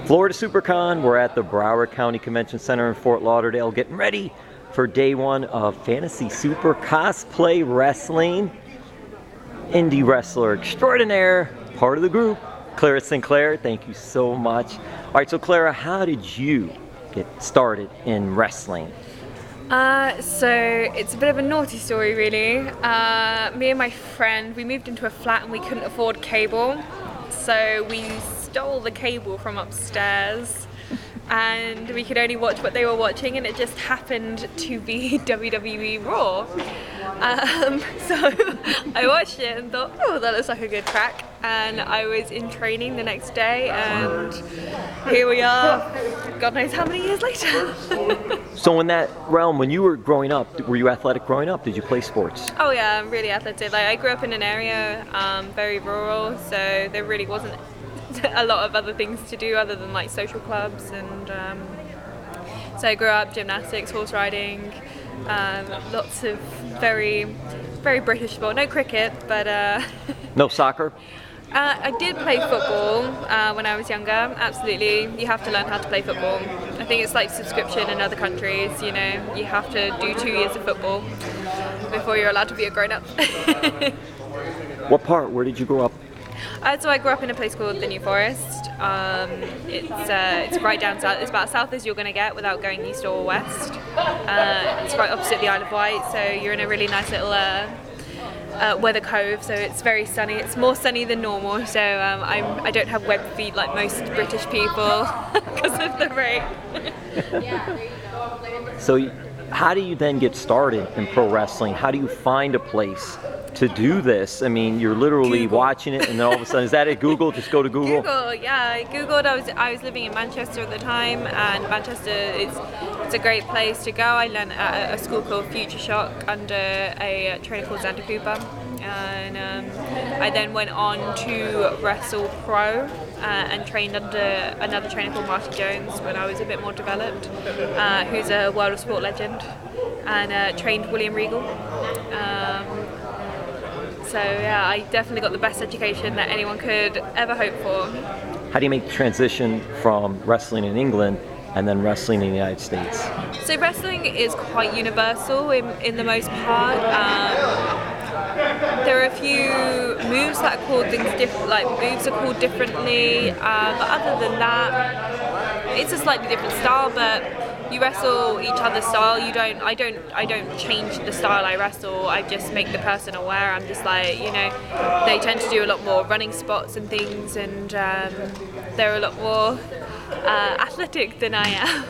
Florida Supercon, we're at the Broward County Convention Center in Fort Lauderdale getting ready for day one of Fantasy Super Cosplay Wrestling. Indie wrestler extraordinaire, part of the group, Clara Sinclare, thank you so much. All right, so Clara, how did you get started in wrestling? So it's a bit of a naughty story really. Me and my friend, we moved into a flat and we couldn't afford cable. So we stole the cable from upstairs and we could only watch what they were watching, and it just happened to be WWE Raw. So I watched it and thought, oh, that looks like a good crack. And I was in training the next day and here we are, God knows how many years later. So in that realm, when you were growing up, were you athletic growing up? Did you play sports? Oh yeah, I'm really athletic. Like I grew up in an area very rural, so there really wasn't a lot of other things to do other than like social clubs, and so I grew up gymnastics, horse riding, lots of very British sport. No cricket, but no soccer? I did play football when I was younger, absolutely. You have to learn how to play football. I think it's like subscription in other countries, you know, you have to do 2 years of football before you're allowed to be a grown-up. What part? Where did you grow up? So I grew up in a place called the New Forest. It's right down south. It's about as south as you're going to get without going east or west. It's right opposite the Isle of Wight, so you're in a really nice little weather cove, so it's very sunny. It's more sunny than normal, so I don't have web feet like most British people because of the rain. So how do you then get started in pro wrestling? How do you find a place to do this? I mean, you're literally Google. Watching it and then all of a sudden, is that at Google? Just go to Google? Google, yeah. I Googled. I was living in Manchester at the time, and Manchester it's a great place to go. I learned at a school called Future Shock under a trainer called Xander Cooper, and I then went on to Wrestle Pro and trained under another trainer called Marty Jones when I was a bit more developed, who's a World of Sport legend, and trained William Regal. So yeah, I definitely got the best education that anyone could ever hope for. How do you make the transition from wrestling in England and then wrestling in the United States? So wrestling is quite universal in the most part. There are a few moves that are called things different, like moves are called differently, but other than that, it's a slightly different style. But you wrestle each other's style. I don't change the style I wrestle. I just make the person aware. I'm just like, you know, they tend to do a lot more running spots and things, and they're a lot more athletic than I am.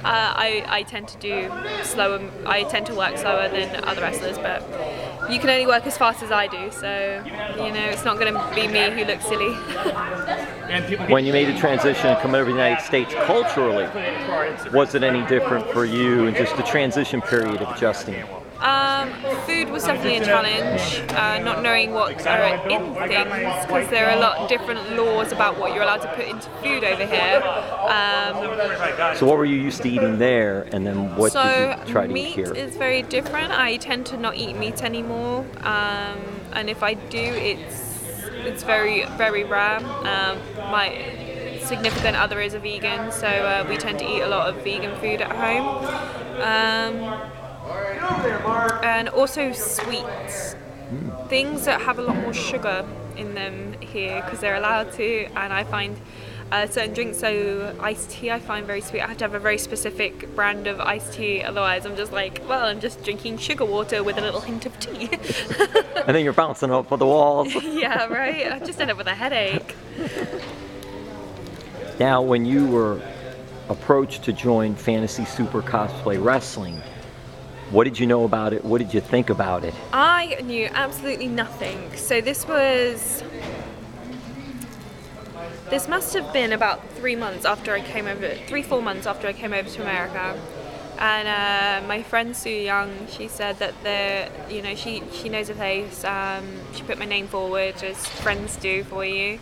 I tend to do slower. I tend to work slower than other wrestlers, but you can only work as fast as I do. So you know, it's not going to be me who looks silly. When you made the transition and come over to the United States, culturally, was it any different for you in just the transition period of adjusting? Food was definitely a challenge, not knowing what are in things, because there are a lot of different laws about what you're allowed to put into food over here. So what were you used to eating there, and then what did you try to eat here? So meat is very different. I tend to not eat meat anymore, and if I do, it's very rare. My significant other is a vegan, so we tend to eat a lot of vegan food at home. And also sweets, things that have a lot more sugar in them here because they're allowed to, and I find certain drinks, so iced tea I find very sweet. I have to have a very specific brand of iced tea, otherwise I'm just like, well, I'm just drinking sugar water with a little hint of tea. And then you're bouncing off of the walls. Yeah, right? I just end up with a headache. Now, when you were approached to join Fantasy Super Cosplay Wrestling, what did you know about it? What did you think about it? I knew absolutely nothing. So this must have been about 3 months after I came over, 4 months after I came over to America. And my friend Sue Young, she said that she knows a place. She put my name forward, as friends do for you.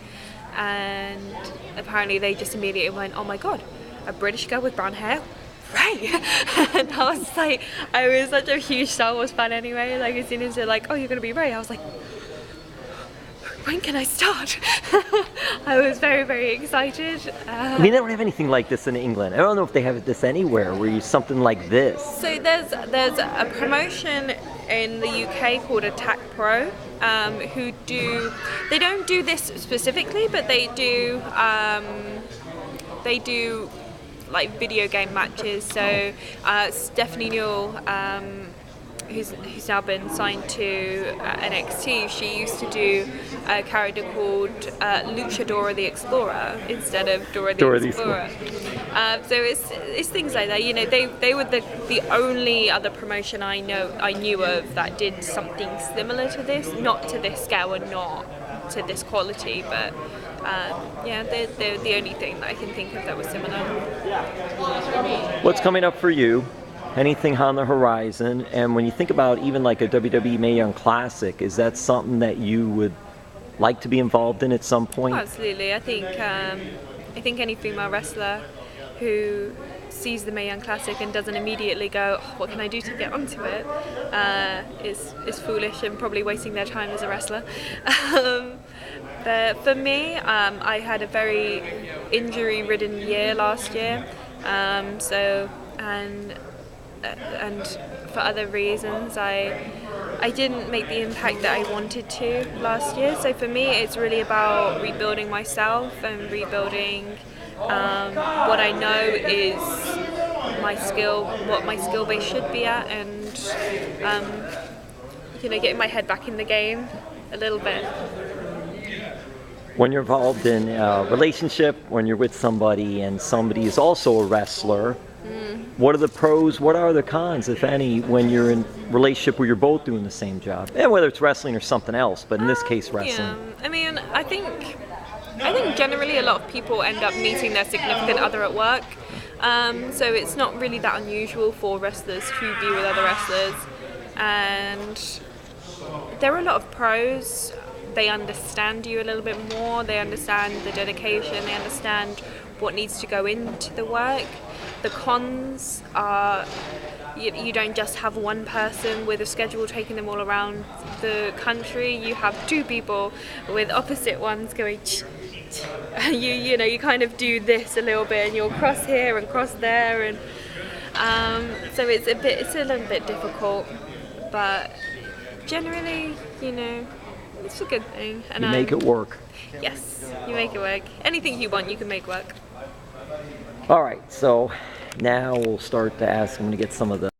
And apparently they just immediately went, oh my God, a British girl with brown hair? Right. And I was like, I was such a huge Star Wars fan anyway. Like as soon as they're like, oh, you're gonna be Rey, I was like, when can I start? I was very, very excited. I mean, they don't have anything like this in England. I don't know if they have this anywhere where you something like this. So there's a promotion in the UK called Attack Pro, who they don't do this specifically, but they do like video game matches. So Stephanie Newell, who's now been signed to NXT, she used to do a character called Luchadora the Explorer instead of Dora the Explorer. So it's things like that. You know, they were the only other promotion I knew of that did something similar to this, not to this scale and not to this quality, but yeah, they're the only thing that I can think of that was similar. What's coming up for you? Anything on the horizon? And when you think about even like a WWE Mae Young Classic, is that something that you would like to be involved in at some point? Oh, absolutely. I think any female wrestler who sees the Mae Young Classic and doesn't immediately go, oh, what can I do to get onto it, is foolish and probably wasting their time as a wrestler. But for me, I had a very injury-ridden year last year, and for other reasons, I didn't make the impact that I wanted to last year. So for me, it's really about rebuilding myself and rebuilding what I know is what my skill base should be at, and you know, getting my head back in the game a little bit. When you're involved in a relationship, when you're with somebody and somebody is also a wrestler, what are the pros, what are the cons, if any, when you're in a relationship where you're both doing the same job? And whether it's wrestling or something else, but in this case, wrestling. Yeah, I mean, I think generally a lot of people end up meeting their significant other at work. So it's not really that unusual for wrestlers to be with other wrestlers. And there are a lot of pros. They understand you a little bit more. They understand the dedication. They understand what needs to go into the work. The cons are you don't just have one person with a schedule taking them all around the country. You have two people with opposite ones going. You know, you kind of do this a little bit, and you'll cross here and cross there, and so it's a little bit difficult. But generally, you know, it's a good thing. And you make it work. Yes, you make it work. Anything you want, you can make work. All right, so now we'll start to ask. I'm going to get some of the